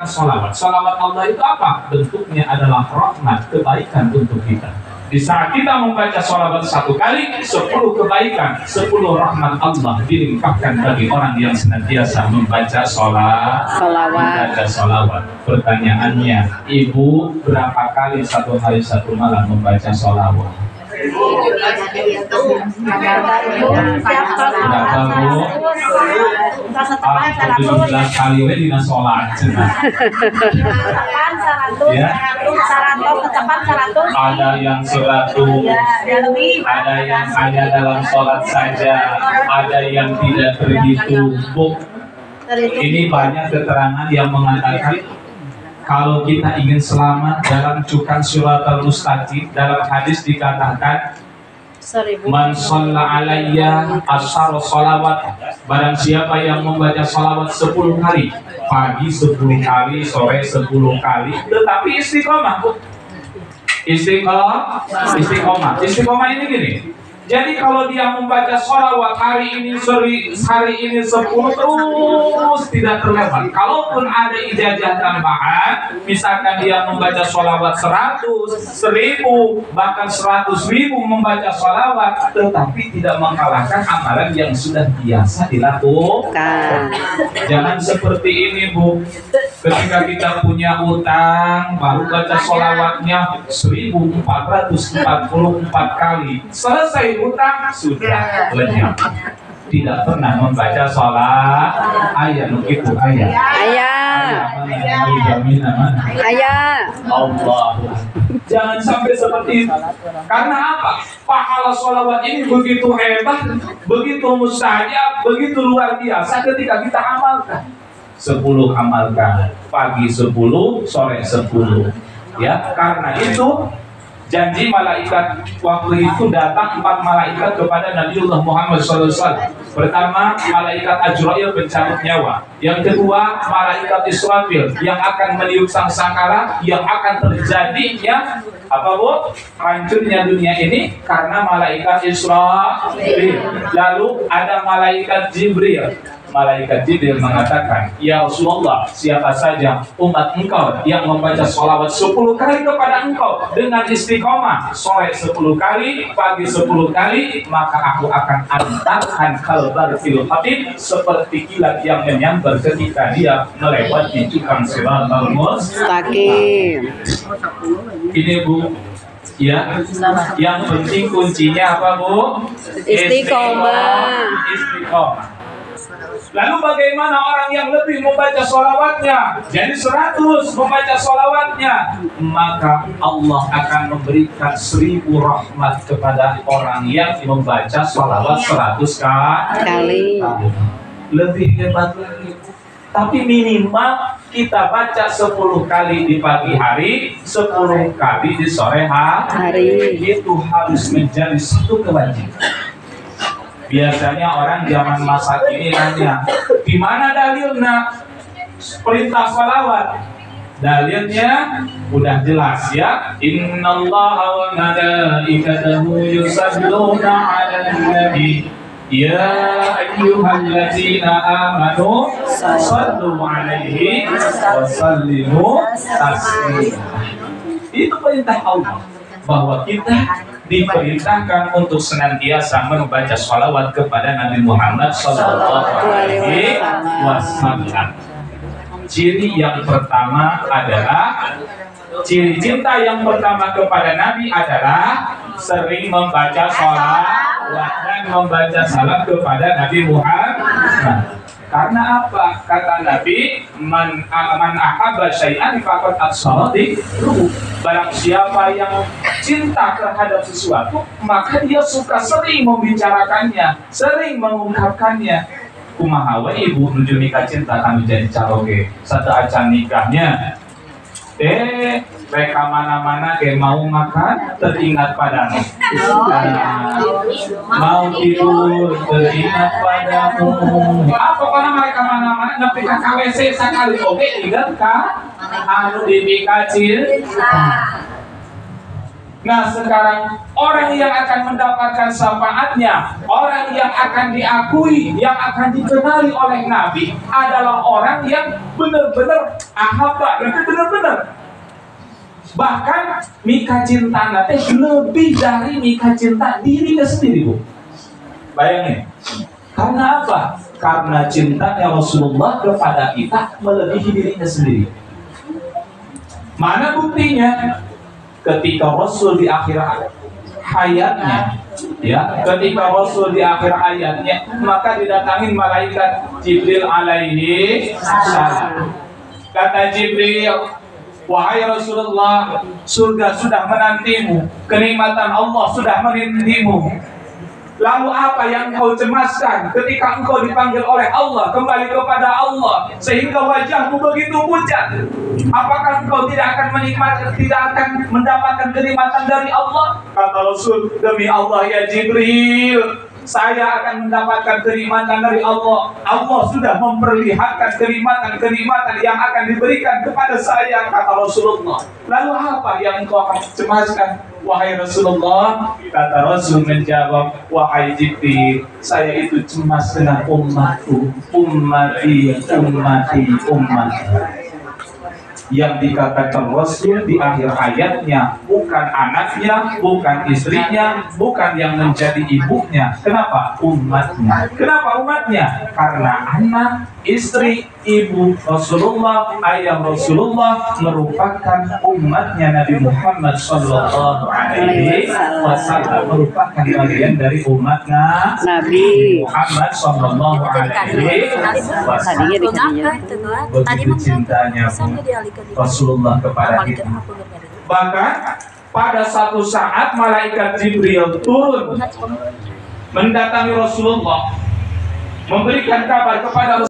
Salawat. Salawat Allah itu apa? Bentuknya adalah rahmat, kebaikan untuk kita. Di saat kita membaca salawat satu kali, 10 kebaikan, 10 rahmat Allah dilimpahkan bagi orang yang senantiasa membaca salawat. Pertanyaannya, ibu berapa kali satu hari satu malam membaca salawat? Kali ini dina sholat ya. Ada yang 100, ada yang hanya dalam sholat saja, ada yang tidak terhitung. Ini banyak keterangan yang mengatakan kalau kita ingin selamat dalam cukan surat al-mustaqim, dalam hadis dikatakan man shalla alayya asyara sholawat, barang siapa yang membaca salawat 10 kali, pagi 10 kali, sore 10 kali, tetapi istiqomah. Istiqomah ini gini. Jadi kalau dia membaca sholawat hari ini 10 terus tidak terlewat. Kalaupun ada ijazah tambahan, misalkan dia membaca sholawat 100, 1000, bahkan 100.000 membaca sholawat, tetapi tidak mengalahkan amalan yang sudah biasa dilakukan. Jangan seperti ini, Bu. Ketika kita punya utang, baru baca sholawatnya 1444 kali. Selesai utang, sudah lenyap. Tidak pernah membaca sholat. Ayat begitu, ayat. Allah. Jangan sampai seperti itu. Karena apa? Pahala sholawat ini begitu hebat, begitu mustajab, begitu luar biasa ketika kita amalkan. 10 amalkan, pagi 10, sore 10. Ya, karena itu janji malaikat waktu itu datang 4 malaikat kepada Nabiullah Muhammad SAW. Pertama, malaikat Ajrail pencabut nyawa. Yang kedua, malaikat Israfil yang akan meniup sangkakala, yang akan terjadinya apa, Bu? Hancurnya dunia ini karena malaikat Israfil. Lalu ada malaikat Jibril. Malaikat Jibril mengatakan, ya Rasulullah, siapa saja umat engkau yang membaca sholawat 10 kali kepada engkau dengan istiqomah, sore 10 kali, pagi 10 kali, maka aku akan antarkan kalbar fil khatib seperti kilat yang menyambar ketika dia melewati cukang siratal mustaqim. Ini, Bu, ya, yang penting kuncinya apa, Bu? Istiqomah. Lalu bagaimana orang yang lebih membaca sholawatnya, jadi 100 membaca sholawatnya, maka Allah akan memberikan 1000 rahmat kepada orang yang membaca sholawat 100 kali. Lebih hebat lagi. Tapi minimal kita baca 10 kali di pagi hari, 10 kali di sore hari. Itu harus menjadi satu kewajiban. Biasanya orang zaman masa kini nanya, di mana dalilnya perintah salawat? Dalilnya udah jelas, ya. Innallaha wa malaikatahu yusalluna 'alan nabi ya ayyuhalladzina amanu shallu 'alaihi wa sallimu taslima. Itu perintah Allah, bahwa kita diperintahkan untuk senantiasa membaca sholawat kepada Nabi Muhammad SAW. Ciri yang pertama adalah, ciri cinta yang pertama kepada Nabi adalah sering membaca sholawat dan membaca salam kepada Nabi Muhammad. Karena apa? Kata Nabi, man ahabba syai'an faqad as-salati. Barang siapa yang cinta terhadap sesuatu, maka dia suka sering membicarakannya, sering mengungkapkannya. Kumaha we ibu nuju nikah cinta kami jadi caroge satu acan nikahnya. Mereka mana-mana kayak mau makan teringat padamu, mau tidur teringat padamu. Apa karena mereka mana-mana nanti ke KWC sekali ingat kan anu dibikacil. Nah sekarang orang yang akan mendapatkan syafaatnya, orang yang akan diakui, yang akan dikenali oleh Nabi adalah orang yang benar-benar ahabba, benar-benar. Bahkan mika cinta teh lebih dari mika cinta dirinya sendiri, Bu. Bayangin. Karena apa? Karena cintanya Rasulullah kepada kita melebihi dirinya sendiri. Mana buktinya? Ketika Rasul di akhir hayatnya, ya, ketika Rasul di akhir hayatnya, maka didatangin malaikat Jibril alaihi salam. Kata Jibril, wahai Rasulullah, surga sudah menantimu, kenikmatan Allah sudah menantimu. Lalu apa yang kau cemaskan ketika engkau dipanggil oleh Allah kembali kepada Allah sehingga wajahmu begitu pucat? Apakah engkau tidak akan menikmati, tidak akan mendapatkan kenikmatan dari Allah? Kata Rasul, demi Allah ya Jibril, saya akan mendapatkan kenikmatan dari Allah. Allah sudah memperlihatkan kenikmatan yang akan diberikan kepada saya, kata Rasulullah. Lalu apa yang engkau akan cemaskan, wahai Rasulullah? Kata Rasul menjawab, wahai Jibril, saya itu cemas dengan umatku, ummati. Yang dikatakan Rasul di akhir hayatnya bukan anaknya, bukan istrinya, bukan yang menjadi ibunya. Kenapa? Umatnya. Kenapa umatnya? Karena anak, istri, ibu Rasulullah, ayah Rasulullah merupakan umatnya Nabi Muhammad Sallallahu Alaihi Wasallam, merupakan bagian dari umatnya Nabi Muhammad Sallallahu Alaihi Wasallam. Begitu cintanya Rasulullah kepada kita. Bahkan pada satu saat malaikat Jibril turun mendatangi Rasulullah, memberikan kabar kepada